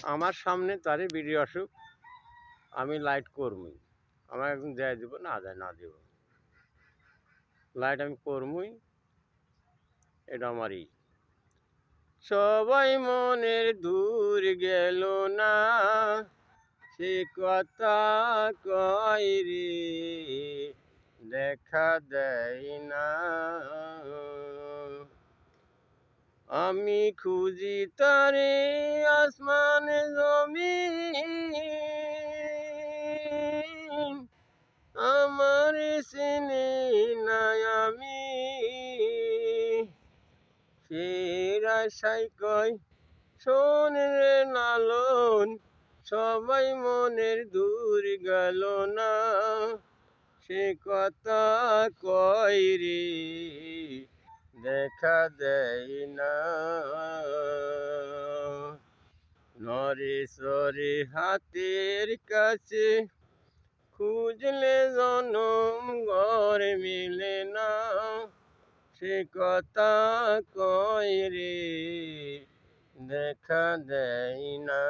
আমার সামনে তারই ভিডিও আসুক, আমি লাইট করবই। আমার একদম দেয় দিব, না দেয় না দিব, লাইট আমি করবই। এটা আমারই। সবাই মনের দূর গেল না, সে কথা কয় রে, দেখা দেয় না। আমি খুঁজি তারে আসমানে জমিন, আমার চিনি নাই আমি। ফের আশাই কয় শোন রে লালন, সবাই মনের দূর গেল না, সে কথা কয় রে, দেখা দেয় না। নরে সরে হাতের কাছে খুঁজলে জনম ঘর মিলে না, সে কথা কয় রে, দেখা দেয় না।